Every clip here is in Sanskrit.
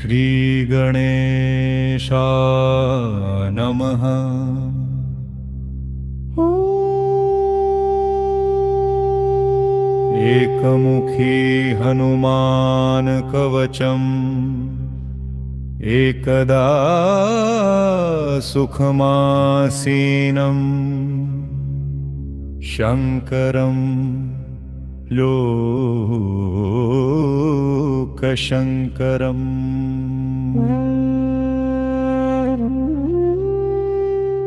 श्रीगणेशाय नमः। एकमुखी हनुमान कवचम् एकदा सुखमासीनं शङ्करं लोकशङ्करम्।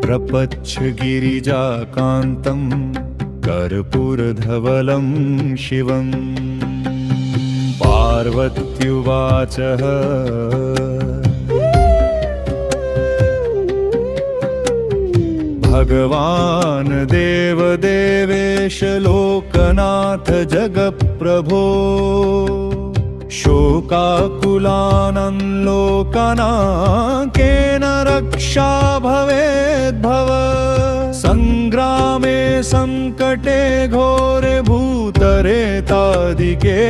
प्रपच्छ गिरिजाकान्तं कर्पूरधवलं शिवं। पार्वत्युवाच भगवान् देवदेवेश लोकनाथ जगप्रभो। शोकाकुलानां लोकानां केन रक्षा भवेद्भव। संग्रामे संकटे घोरे भूतरेतादिके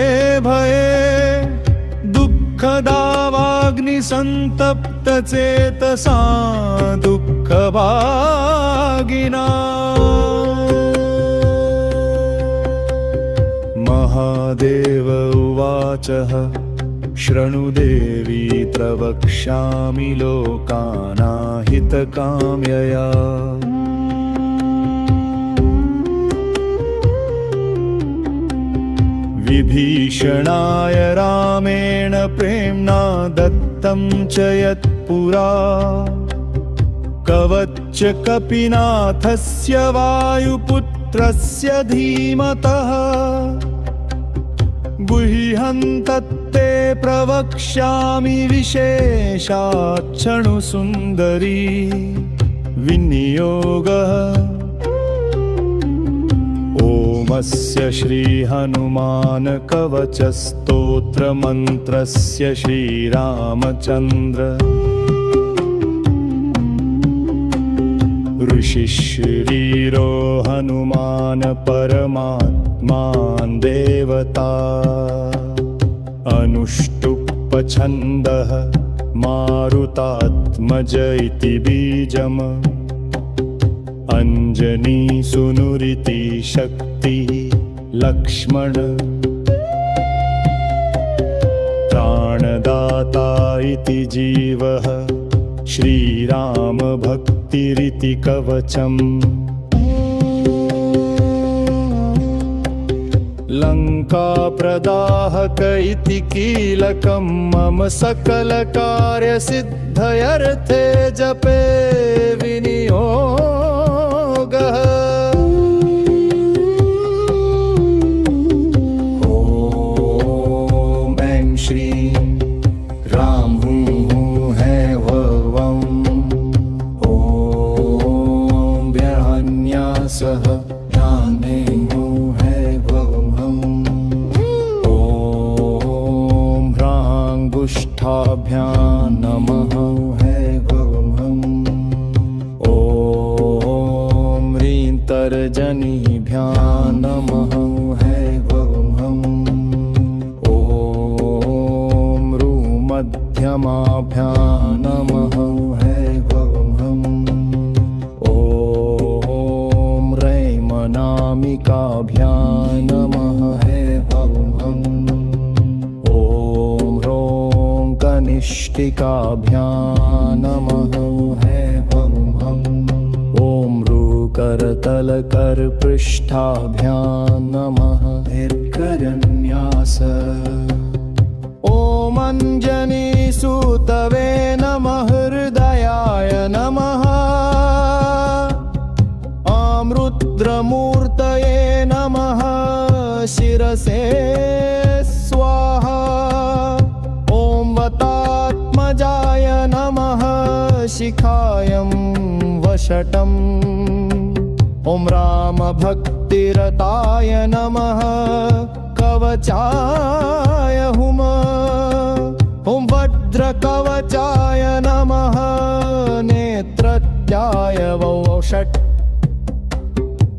भये। दुःखदावाग्निसन्तप्तचेतसा दुःखभागिना। महादेव उवाच शृणुदेवी प्रवक्ष्यामि लोकानाहितकाम्यया। विभीषणाय रामेण प्रेम्णा दत्तं च यत्पुरा। कवच कपिनाथस्य वायुपुत्रस्य धीमतः। गुह्यं तत्ते प्रवक्ष्यामि विशेषात् क्षणुसुन्दरी विनियोगः। ओमस्य श्रीहनुमान कवचस्तोत्रमन्त्रस्य श्रीरामचन्द्र। ऋषिशरीरो हनुमान परमात्मा देवता। अनुष्टुप् छन्दः मारुतात्मज इति बीजम्। अंजनी सुनुरिति शक्ति लक्ष्मण। प्राणदाता इति जीवः श्रीराम भक्तिरिति कवचम्। लङ्काप्रदाहक इति कीलकं मम सकलकार्यसिद्धयर्थे जपे विनियोगः। ॐ ऐं श्रीं रां हूं हूं है वं। ॐ व्यहन्यासः भ्यां नमः है वं। ॐ ह्रीं तर्जनीभ्यां नमः है वं। ॐ ऋमध्यमाभ्यां नमः है वं। ॐ रैमनामिकाभ्यां नमः है वं। कनिष्ठिकाभ्यां नमः है वं। ॐ रुकरतलकरपृष्ठाभ्यां नमः हिरण्यन्यास। ॐ अञ्जनीसुतवे नमः हृदयाय नमः। ॐ रुद्रमूर्तये नमः शिरसे स्वाहा। वतात्मजाय नमः शिखायं वषटम्। ॐ रामभक्तिरताय नमः कवचाय हुम। ॐ वज्रकवचाय नमः नेत्रत्याय वौषट्।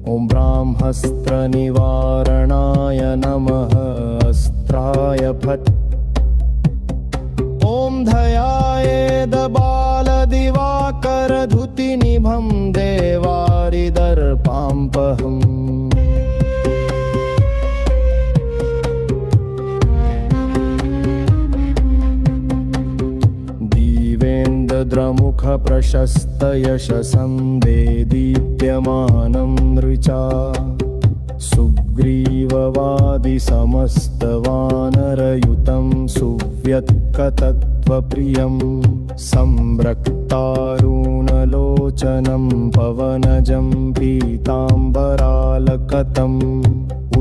ॐ ब्राह्मस्त्रनिवारणाय नमः अस्त्राय फट्। ॐ ध्यायेद बालदिवाकरधुतिनिभं देवारिदर्पाम्पहम् द्रमुख प्रशस्त यशसं दीप्यमानं ऋचा सुग्रीववादि समस्तवानरयुतं सुव्यक्ततत्त्वप्रियं संरक्तारुणलोचनं पवनजं पीताम्बरालकतम्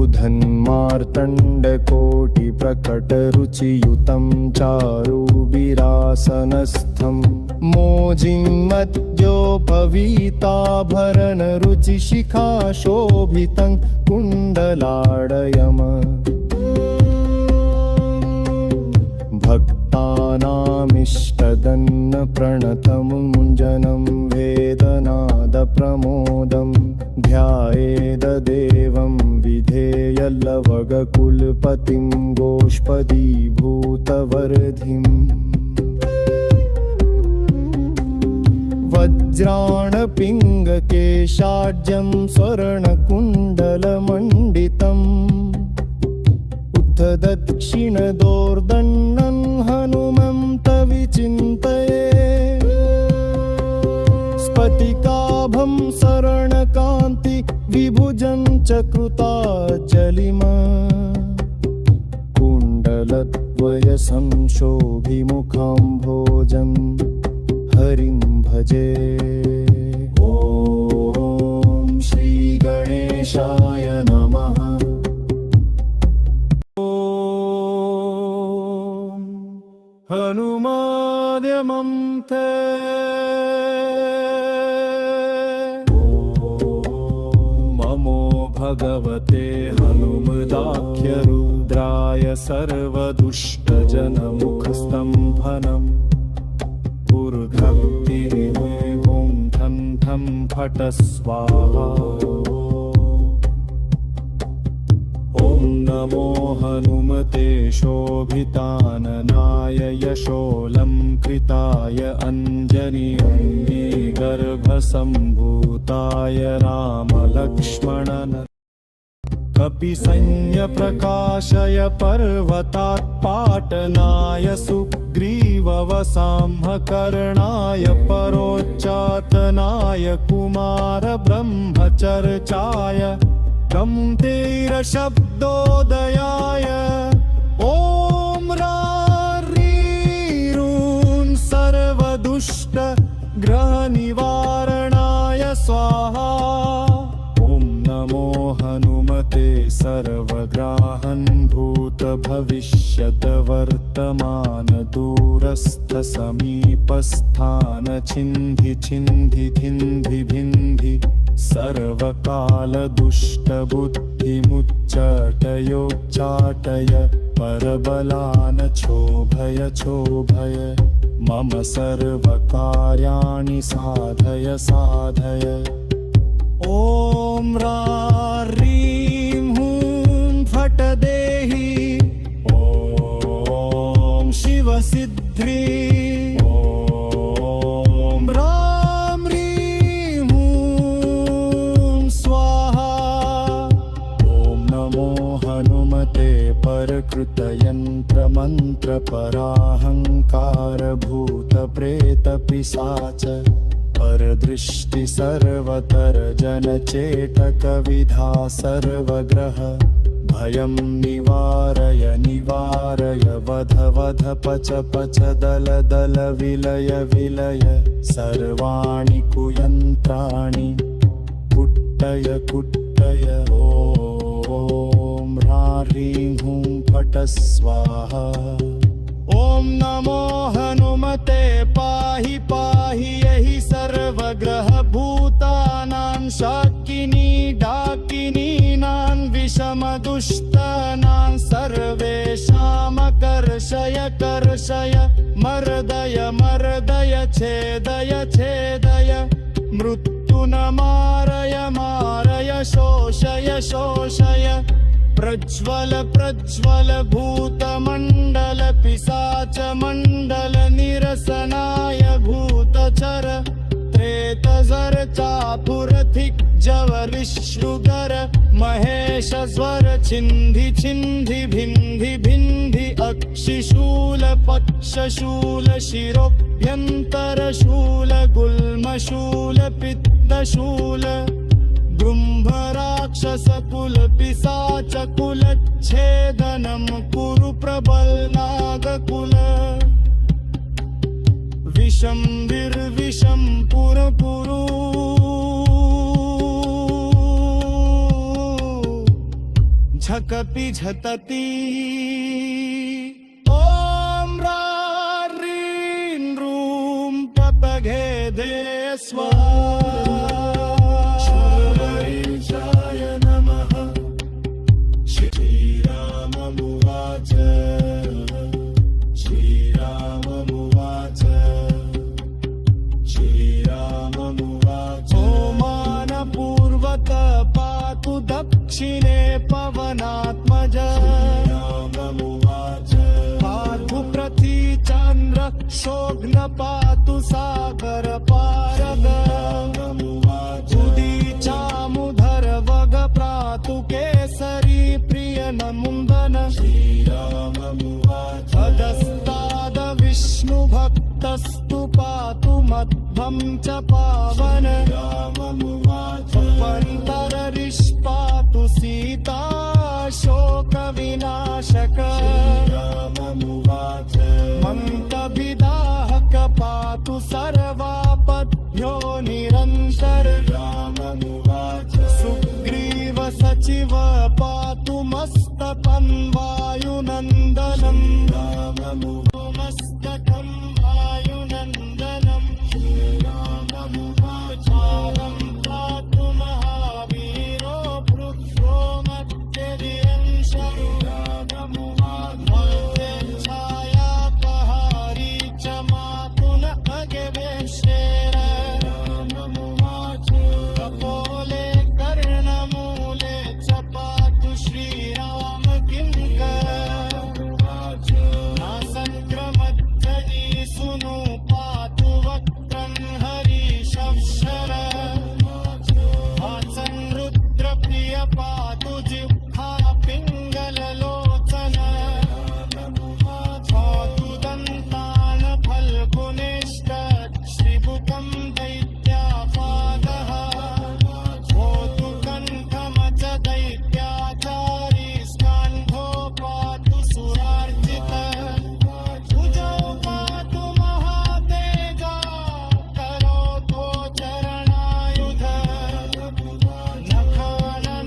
उधन्मार्तण्डकोटिप्रकटरुचियुतं चारुविरासनस्थं मोजिन्मद्योपवीताभरणरुचिशिखाशोभितं कुण्डलाडयम् भक्तानामिष्टदन्नप्रणतमुञ्जनं वेदनादप्रमोदं ध्यायेददेवं विधेयलवगकुलपतिं गोष्पदीभूतवर्धिम् वज्राणपिङ्गकेशाढ्यं स्वर्णकुण्डलमण्डितम् दक्षिणदोर्दण्डं हनुमन्तविचिन्तये स्फटिकाभं शरणकान्ति विभुजं च कृताञ्जलिम् कुण्डलद्वयसंशोभिमुखाम्भोजं हरिं भजे। ॐ श्रीगणेशाय नमः। हनुमाद्यमं ते नमो भगवते हनुमदाख्यरुद्राय सर्वदुष्टजनमुखस्तम्भनम् ऊर्ध्वक्तिरिवं ठं ठं फट स्वाहा। ॐ नमो हनुमते शोभिताननाय यशोऽलङ्कृताय अञ्जनीये गर्भसम्भूताय रामलक्ष्मणन कपिसैन्यप्रकाशय पर्वतात् पाटनाय सुग्रीववसाम्भकर्णाय परोच्चातनाय कुमारब्रह्मचर्चाय कम्तेरशब्दोदयाय ॐ रारीरून् सर्वदुष्टग्रहनिवारणाय स्वाहा। ॐ नमो हनुमते सर्वग्राहन् छिन्धि छिन्धि धिन्धि भिन्धि सर्वकालदुष्टबुद्धिमुच्चाटयोच्चाटय परबलान् क्षोभय क्षोभय मम सर्वकार्याणि साधय साधय। ॐ ह्रीं हूं फट् देहि ॐ शिवसिद्ध्रि ॐ ह्रां ह्रीं हूं स्वाहा। ॐ नमो हनुमते परकृतयन्त्रमन्त्रपराहङ्कारभूतप्रेतपिशाच परदृष्टि सर्वतर जनचेटकविधा सर्वग्रह भयं निवारय निवारय वध वध पच पच दल दल विलय विलय सर्वाणि कुयन्त्राणि कुट्टय कुट्टय। ॐ ह्रीं हूं फट् स्वाहा। ॐ नमो हनुमते पाहि पाहि यहि सर्वग्रह भूतानां शाकिनी डाकिनीनां विषमदुष्टानां सर्वेषामकर्षय कर्षय मर्दय मर्दय छेदय छेदय मृत्युन मारय मारय शोषय शोषय प्रज्वल प्रज्वल भूतमण्डल पिशाच मण्डल चापुरथिक जवर विष्णुगर महेश स्वर छिन्धि छिन्धि भिन्धि भिन्धि अक्षिशूल पक्षशूल शिरोभ्यन्तरशूल गुल्मशूल पित्तशूल ब्रह्मराक्षसकुल पिशाचकुलच्छेदनं कुरु प्रबलनागकुल विषं विर्विषं पुरपुरु झकपि झतति ॐ ह्रीं ह्रूं पपघेदे स्वाहाय नमः श्रीराममुवाच श्रीराममुवाच श्रीराममुवाच ओमानपूर्वत पातु दक्षिणे पवनात्मज राममुवाच पातु प्रतीचन्द्र शोघ्न पातु सागर पारग उदीचामुधर वग प्रातु केसरी प्रिय नमुन्दन श्रीराममुवाच अधस्ताद विष्णु भक्तस्तु पातु मध्वं च पावन राममुवाच पन्तररिष्पातु सीता शोक विनाशक राममुवाच मन्तभिदाहक पातु सर्वापद्भ्यो निरन्तर राममुवाच सुग्रीव सचिव पातु मस्तकं वायुनन्दनं राममुवाच मस्तकं वायुनन्दनं राममुवाच पातु महावीरो भृत्यो मध्यदियंशं राममुवाच छायापहारी च मातु न अगवेश्वर राममुवाच कपोले कर्णमूले च पातु श्रीराम किङ्कर नासङ्क्रमध्वनि सुनु पातु वक्त्रं हरिशवशर वाचं रुद्रप्रिय पातु जिह्वा पिङ्गललोचन पातु दन्तान् फल्गुनिष्ठ श्रीभुकं दैत्यापादः भोतु कण्ठमच दैत्याचारी स्कन्धो पातु सुरार्जित भुजौ पातु महातेजा करोतो चरणायुध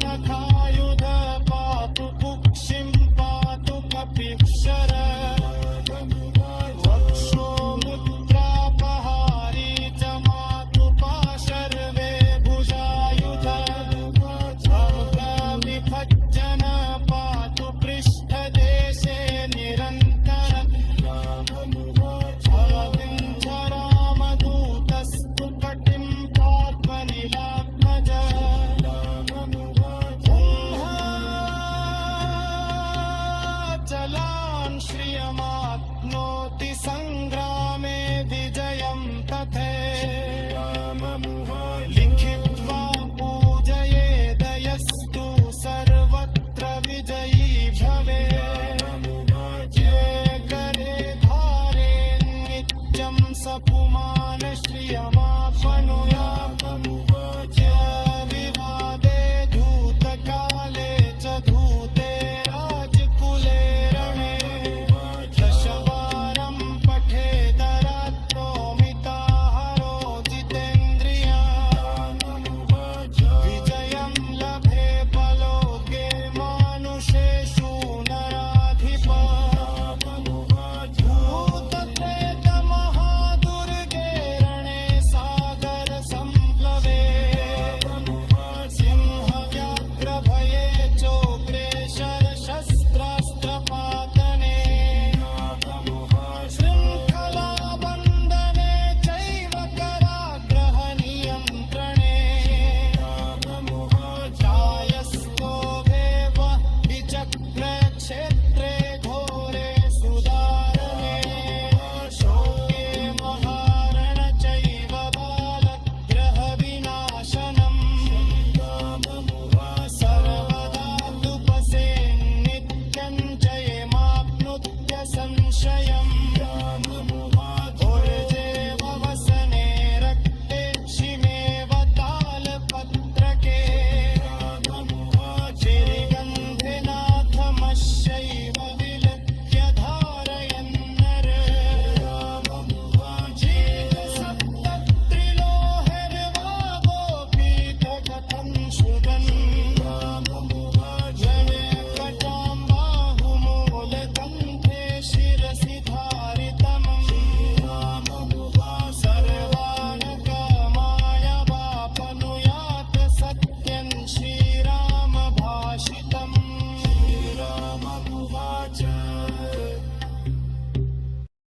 नखायुध पातु कुक्षिं पातु कपिक्षर वक्षो मुद्रापहारी च मातु पाशर्वे भुजायुध विभज्जन पातु पृष्ठदेशे निरन्तर रामदूतस्तु कटिं पात्मनिलात्मज चलान् श्रियमाप्नोति सङ्ग्रामः